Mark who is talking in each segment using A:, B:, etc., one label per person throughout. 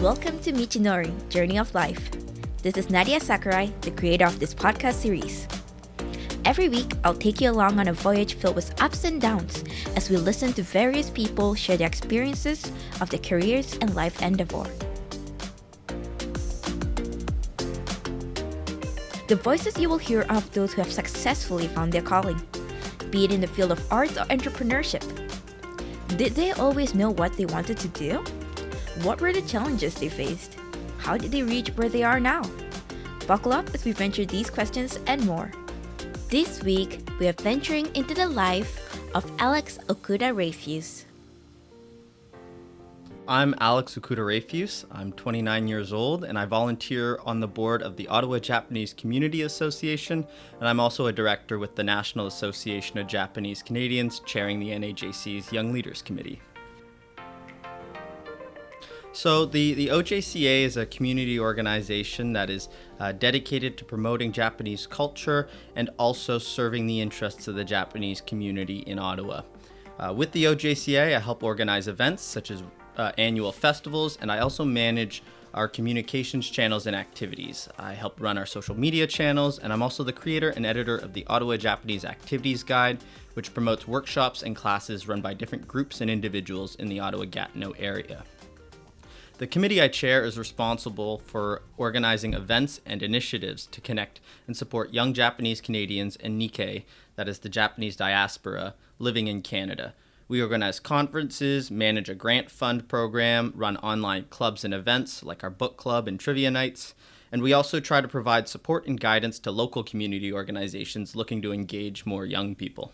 A: Welcome to Michinori, Journey of Life. This is Nadia Sakurai, the creator of this podcast series. Every week, I'll take you along on a voyage filled with ups and downs as we listen to various people share their experiences of their careers and life endeavor. The voices you will hear are of those who have successfully found their calling, be it in the field of art or entrepreneurship. Did they always know what they wanted to do? What were the challenges they faced? How did they reach where they are now? Buckle up as we venture these questions and more. This week, we are venturing into the life of Alex Okuda-Rayfuse.
B: I'm Alex Okuda-Rayfuse. I'm 29 years old, and I volunteer on the board of the Ottawa Japanese Community Association, and I'm also a director with the National Association of Japanese Canadians, chairing the NAJC's Young Leaders Committee. So the OJCA is a community organization that is dedicated to promoting Japanese culture and also serving the interests of the Japanese community in Ottawa. With the OJCA, I help organize events such as annual festivals, and I also manage our communications channels and activities. I help run our social media channels, and I'm also the creator and editor of the Ottawa Japanese Activities Guide, which promotes workshops and classes run by different groups and individuals in the Ottawa-Gatineau area. The committee I chair is responsible for organizing events and initiatives to connect and support young Japanese Canadians and Nikkei, that is the Japanese diaspora, living in Canada. We organize conferences, manage a grant fund program, run online clubs and events like our book club and trivia nights, and we also try to provide support and guidance to local community organizations looking to engage more young people.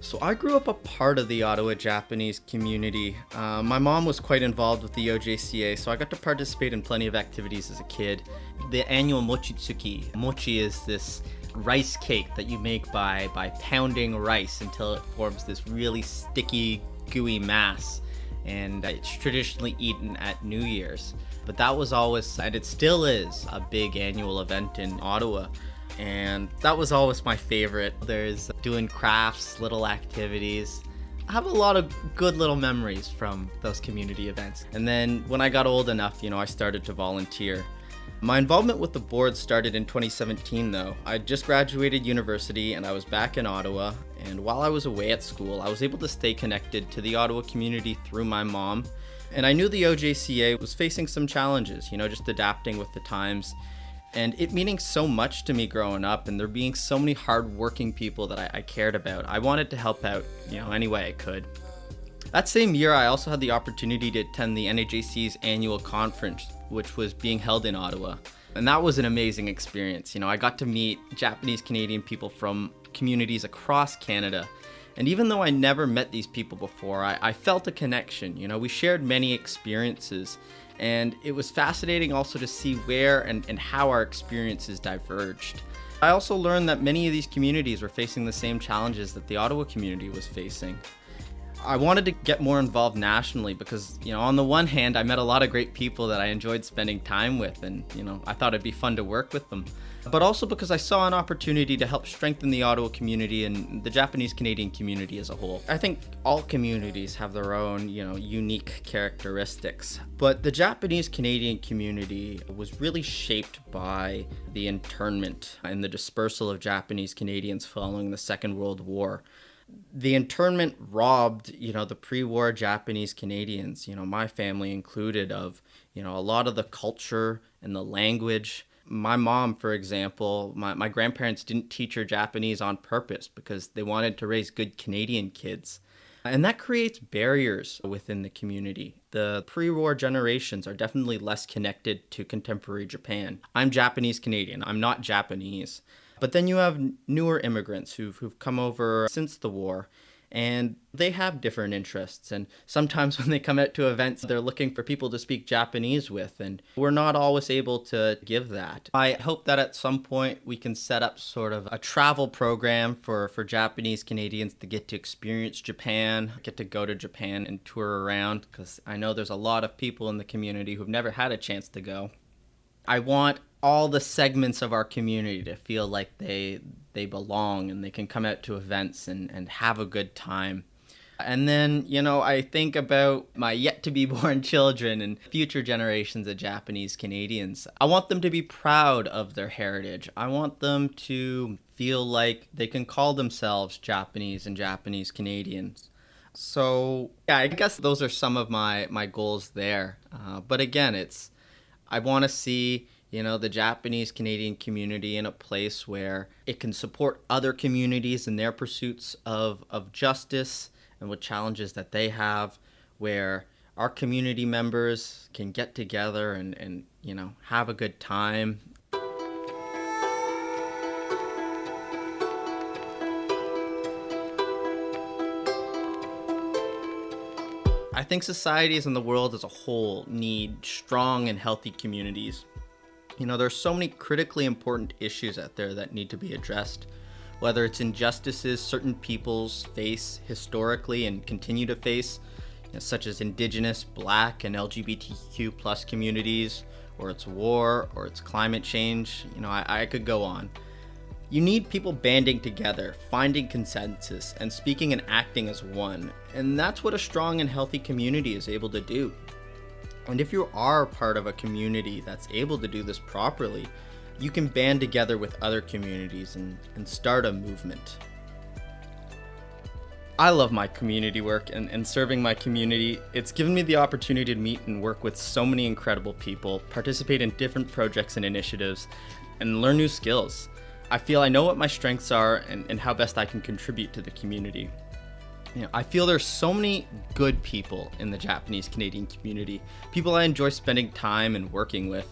B: So I grew up a part of the Ottawa Japanese community. My mom was quite involved with the OJCA, so I got to participate in plenty of activities as a kid. The annual Mochitsuki. Mochi is this rice cake that you make by pounding rice until it forms this really sticky, gooey mass. And it's traditionally eaten at New Year's. But that was always, and it still is, a big annual event in Ottawa. And that was always my favorite. There's doing crafts, little activities. I have a lot of good little memories from those community events. And then when I got old enough, I started to volunteer. My involvement with the board started in 2017 though. I just graduated university and I was back in Ottawa. And while I was away at school, I was able to stay connected to the Ottawa community through my mom. And I knew the OJCA was facing some challenges, just adapting with the times. And it meaning so much to me growing up, and there being so many hardworking people that I cared about. I wanted to help out, any way I could. That same year, I also had the opportunity to attend the NAJC's annual conference, which was being held in Ottawa. And that was an amazing experience. I got to meet Japanese Canadian people from communities across Canada. And even though I never met these people before, I felt a connection. We shared many experiences. And it was fascinating also to see where and how our experiences diverged. I also learned that many of these communities were facing the same challenges that the Ottawa community was facing. I wanted to get more involved nationally because, on the one hand, I met a lot of great people that I enjoyed spending time with, and, I thought it'd be fun to work with them. But also because I saw an opportunity to help strengthen the Ottawa community and the Japanese Canadian community as a whole. I think all communities have their own, unique characteristics. But the Japanese Canadian community was really shaped by the internment and the dispersal of Japanese Canadians following the Second World War. The internment robbed, the pre-war Japanese Canadians, my family included, of, a lot of the culture and the language. My mom, for example, my grandparents didn't teach her Japanese on purpose because they wanted to raise good Canadian kids. And that creates barriers within the community. The pre-war generations are definitely less connected to contemporary Japan. I'm Japanese Canadian, I'm not Japanese. But then you have newer immigrants who've come over since the war, And they have different interests. And sometimes when they come out to events, they're looking for people to speak Japanese with. And we're not always able to give that. I hope that at some point we can set up sort of a travel program for Japanese Canadians to get to experience Japan, get to go to Japan and tour around, because I know there's a lot of people in the community who've never had a chance to go. I want all the segments of our community to feel like they belong and they can come out to events and have a good time. And then, I think about my yet-to-be-born children and future generations of Japanese Canadians. I want them to be proud of their heritage. I want them to feel like they can call themselves Japanese and Japanese Canadians. So, yeah, I guess those are some of my goals there. But again, I want to see the Japanese Canadian community in a place where it can support other communities in their pursuits of justice and what challenges that they have, where our community members can get together and have a good time. I think societies in the world as a whole need strong and healthy communities. There's so many critically important issues out there that need to be addressed, whether it's injustices certain peoples face historically and continue to face, such as Indigenous, Black, and LGBTQ plus communities, or it's war, or it's climate change. I could go on. You need people banding together, finding consensus, and speaking and acting as one. And that's what a strong and healthy community is able to do. And if you are part of a community that's able to do this properly, you can band together with other communities and start a movement. I love my community work and serving my community. It's given me the opportunity to meet and work with so many incredible people, participate in different projects and initiatives, and learn new skills. I feel I know what my strengths are and how best I can contribute to the community. I feel there's so many good people in the Japanese Canadian community, people I enjoy spending time and working with,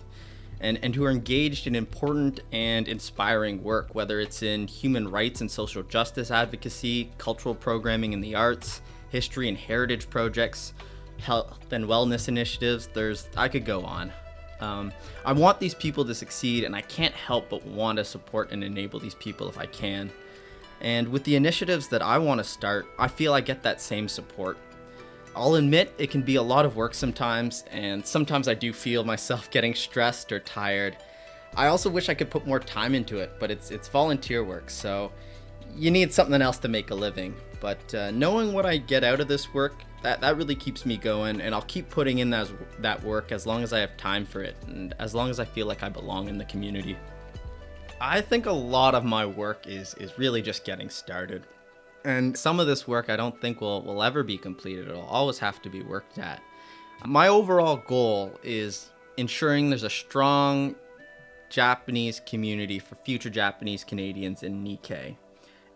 B: and who are engaged in important and inspiring work, whether it's in human rights and social justice advocacy, cultural programming in the arts, history and heritage projects, health and wellness initiatives. I could go on. I want these people to succeed, and I can't help but want to support and enable these people if I can. And with the initiatives that I want to start, I feel I get that same support. I'll admit it can be a lot of work sometimes, and sometimes I do feel myself getting stressed or tired. I also wish I could put more time into it, but it's volunteer work, so you need something else to make a living. But knowing what I get out of this work, that really keeps me going, and I'll keep putting in that work as long as I have time for it, and as long as I feel like I belong in the community. I think a lot of my work is really just getting started. And some of this work I don't think will ever be completed. It'll always have to be worked at. My overall goal is ensuring there's a strong Japanese community for future Japanese Canadians in Nikkei.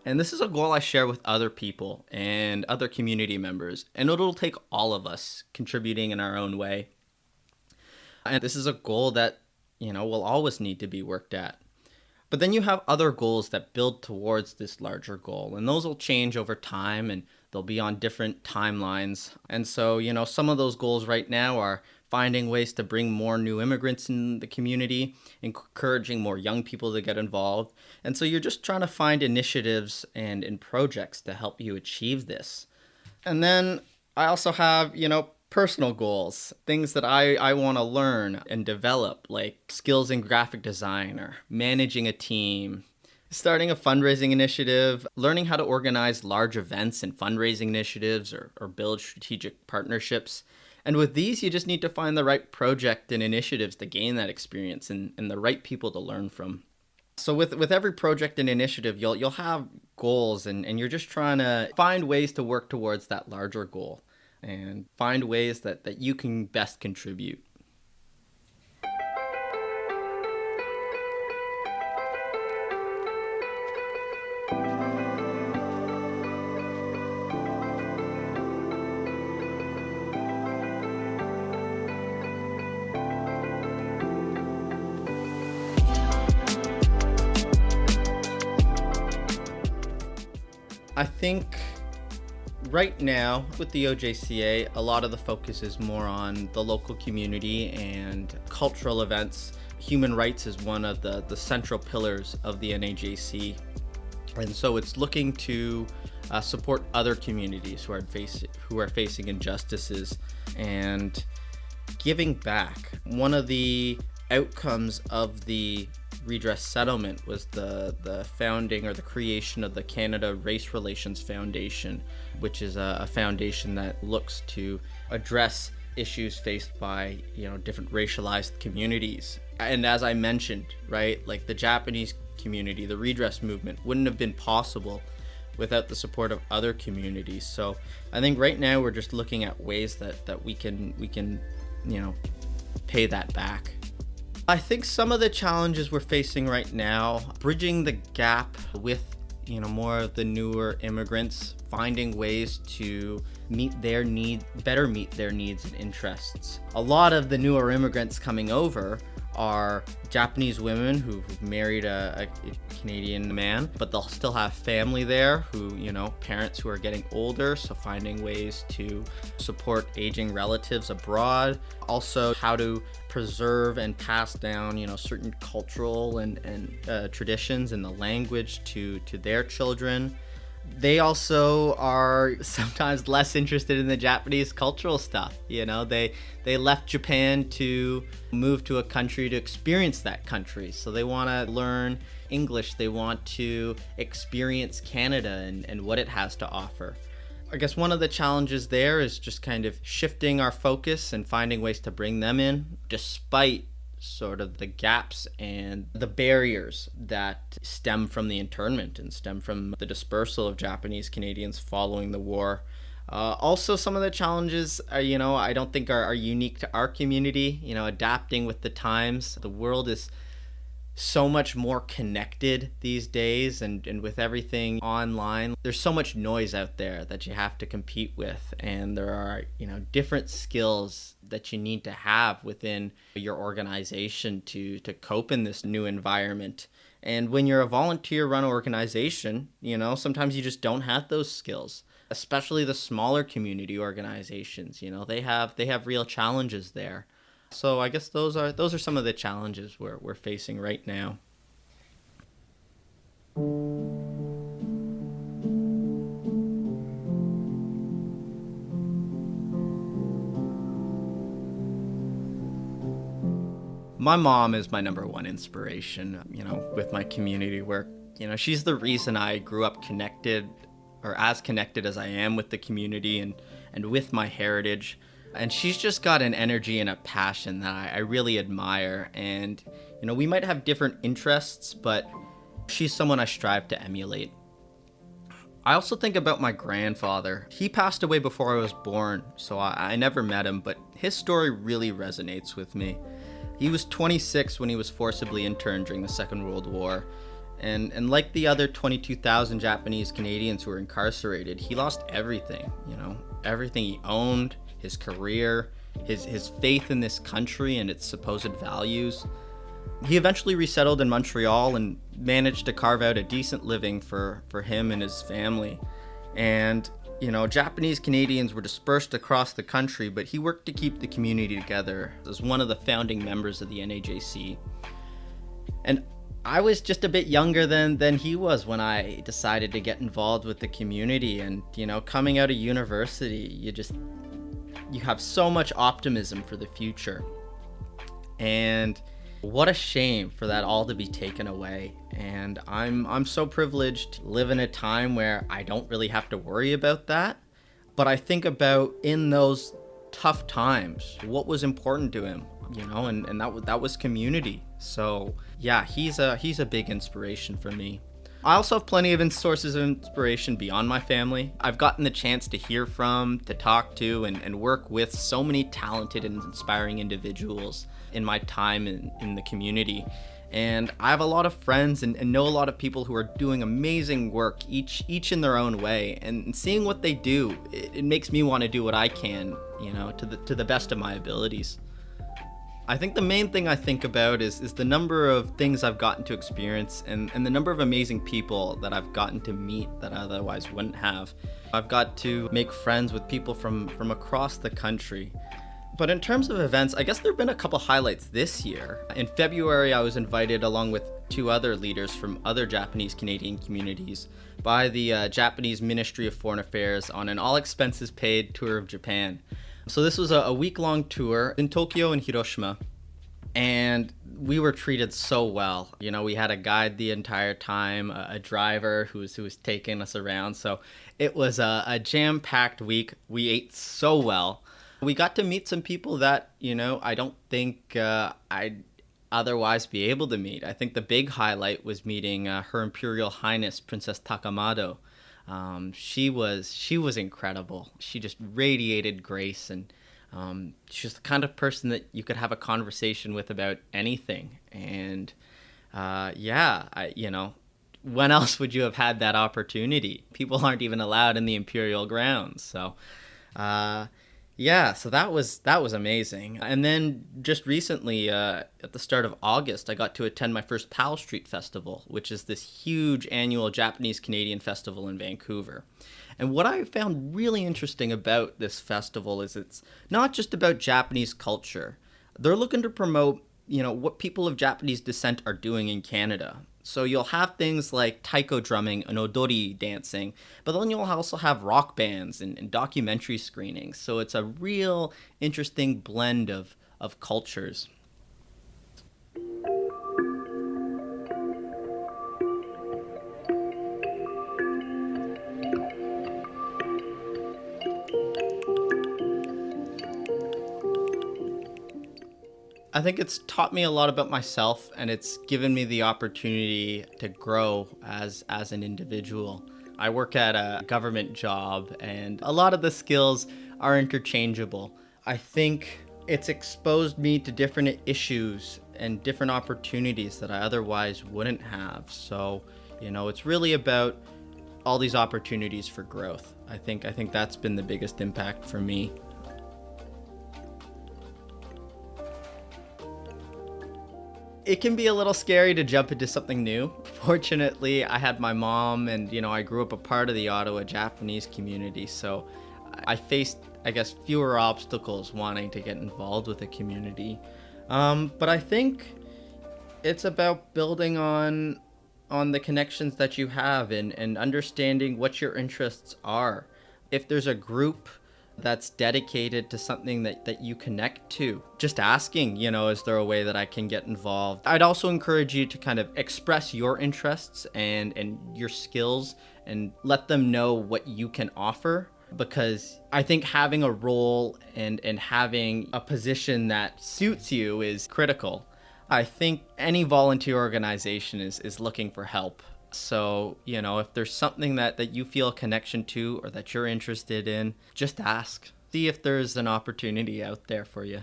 B: And this is a goal I share with other people and other community members. And it'll take all of us contributing in our own way. And this is a goal that, will always need to be worked at. But then you have other goals that build towards this larger goal, and those will change over time, and they'll be on different timelines. And so, some of those goals right now are finding ways to bring more new immigrants in the community, encouraging more young people to get involved. And so you're just trying to find initiatives and projects to help you achieve this. And then I also have, personal goals, things that I want to learn and develop, like skills in graphic design or managing a team, starting a fundraising initiative, learning how to organize large events and fundraising initiatives or build strategic partnerships. And with these, you just need to find the right project and initiatives to gain that experience and the right people to learn from. So with every project and initiative, you'll have goals, and you're just trying to find ways to work towards that larger goal and find ways that you can best contribute. I think Right now, with the OJCA, a lot of the focus is more on the local community and cultural events. Human rights is one of the central pillars of the NAJC. And so it's looking to support other communities who are facing injustices and giving back. One of the outcomes of the redress settlement was the founding or the creation of the Canada Race Relations Foundation, which is a foundation that looks to address issues faced by different racialized communities. And as I mentioned, right, like the Japanese community, the redress movement wouldn't have been possible without the support of other communities. So I think right now we're just looking at ways that we can pay that back. I think some of the challenges we're facing right now, bridging the gap with more of the newer immigrants, finding ways to better meet their needs and interests. A lot of the newer immigrants coming over are Japanese women who've married a Canadian man, but they'll still have family there parents who are getting older, so finding ways to support aging relatives abroad. Also, how to preserve and pass down, certain cultural and traditions and the language to their children. They also are sometimes less interested in the Japanese cultural stuff. They left Japan to move to a country to experience that country. So they want to learn English. They want to experience Canada and what it has to offer. I guess one of the challenges there is just kind of shifting our focus and finding ways to bring them in, despite sort of the gaps and the barriers that stem from the internment and stem from the dispersal of Japanese Canadians following the war. Also, some of the challenges I don't think are unique to our community. Adapting with the times. The world is so much more connected these days, and with everything online, there's so much noise out there that you have to compete with, and there are different skills that you need to have within your organization to cope in this new environment. And when you're a volunteer run organization, sometimes you just don't have those skills, especially the smaller community organizations. They have real challenges there. So I guess those are some of the challenges we're facing right now. My mom is my number one inspiration, with my community work. She's the reason I grew up connected, or as connected as I am with the community and with my heritage. And she's just got an energy and a passion that I really admire. And, we might have different interests, but she's someone I strive to emulate. I also think about my grandfather. He passed away before I was born, so I never met him, but his story really resonates with me. He was 26 when he was forcibly interned during the Second World War. And like the other 22,000 Japanese Canadians who were incarcerated, he lost everything, everything he owned, his career, his faith in this country and its supposed values. He eventually resettled in Montreal and managed to carve out a decent living for him and his family. And, Japanese Canadians were dispersed across the country, but he worked to keep the community together as one of the founding members of the NAJC. And I was just a bit younger than he was when I decided to get involved with the community. And, coming out of university, you have so much optimism for the future. And what a shame for that all to be taken away. And I'm so privileged to live in a time where I don't really have to worry about that. But I think about in those tough times, what was important to him, and that was community. So yeah, he's a big inspiration for me. I also have plenty of sources of inspiration beyond my family. I've gotten the chance to hear from, to talk to, and work with so many talented and inspiring individuals in my time in the community. And I have a lot of friends and know a lot of people who are doing amazing work, each in their own way. And seeing what they do, it makes me want to do what I can, to the best of my abilities. I think the main thing I think about is the number of things I've gotten to experience and the number of amazing people that I've gotten to meet that I otherwise wouldn't have. I've got to make friends with people from across the country. But in terms of events, I guess there have been a couple highlights this year. In February, I was invited along with 2 other leaders from other Japanese Canadian communities by the Japanese Ministry of Foreign Affairs on an all-expenses-paid tour of Japan. So this was a week-long tour in Tokyo and Hiroshima, and we were treated so well. You know, we had a guide the entire time, a driver who was taking us around. So it was a jam-packed week. We ate so well. We got to meet some people that, you know, I don't think I'd otherwise be able to meet. I think the big highlight was meeting Her Imperial Highness Princess Takamado. She was incredible. She just radiated grace, and she's the kind of person that you could have a conversation with about anything. And when else would you have had that opportunity? People aren't even allowed in the imperial grounds. So so that was amazing. And then just recently, at the start of August, I got to attend my first Powell Street Festival, which is this huge annual Japanese Canadian festival in Vancouver. And what I found really interesting about this festival is it's not just about Japanese culture. They're looking to promote, you know, what people of Japanese descent are doing in Canada. So you'll have things like taiko drumming and odori dancing, but then you'll also have rock bands and documentary screenings. So it's a real interesting blend of cultures. I think it's taught me a lot about myself, and it's given me the opportunity to grow as an individual. I work at a government job, and a lot of the skills are interchangeable. I think it's exposed me to different issues and different opportunities that I otherwise wouldn't have. So, you know, it's really about all these opportunities for growth. I think that's been the biggest impact for me. It can be a little scary to jump into something new. Fortunately, I had my mom, and, you know, I grew up a part of the Ottawa Japanese community, so I faced, I guess, fewer obstacles wanting to get involved with the community. But I think it's about building on the connections that you have and understanding what your interests are. If there's a group that's dedicated to something that you connect to, just asking, you know, is there a way that I can get involved? I'd also encourage you to kind of express your interests and your skills and let them know what you can offer, because I think having a role and having a position that suits you is critical. I think any volunteer organization is looking for help. So, you know, if there's something that you feel a connection to or that you're interested in, just ask. See if there's an opportunity out there for you.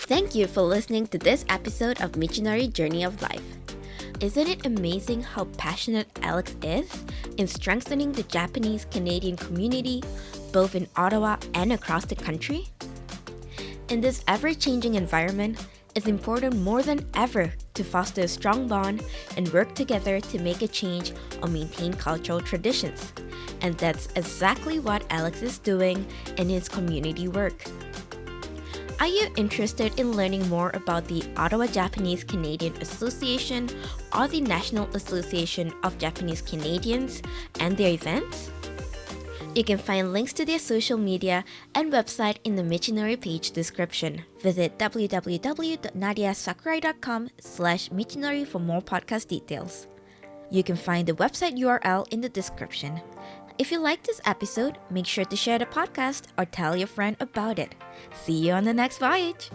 A: Thank you for listening to this episode of Michinori Journey of Life. Isn't it amazing how passionate Alex is in strengthening the Japanese Canadian community, both in Ottawa and across the country? In this ever-changing environment, it's important more than ever to foster a strong bond and work together to make a change or maintain cultural traditions. And that's exactly what Alex is doing in his community work. Are you interested in learning more about the Ottawa Japanese Canadian Association or the National Association of Japanese Canadians and their events? You can find links to their social media and website in the Michinori page description. Visit www.nadiasakurai.com/Michinori for more podcast details. You can find the website URL in the description. If you like this episode, make sure to share the podcast or tell your friend about it. See you on the next voyage!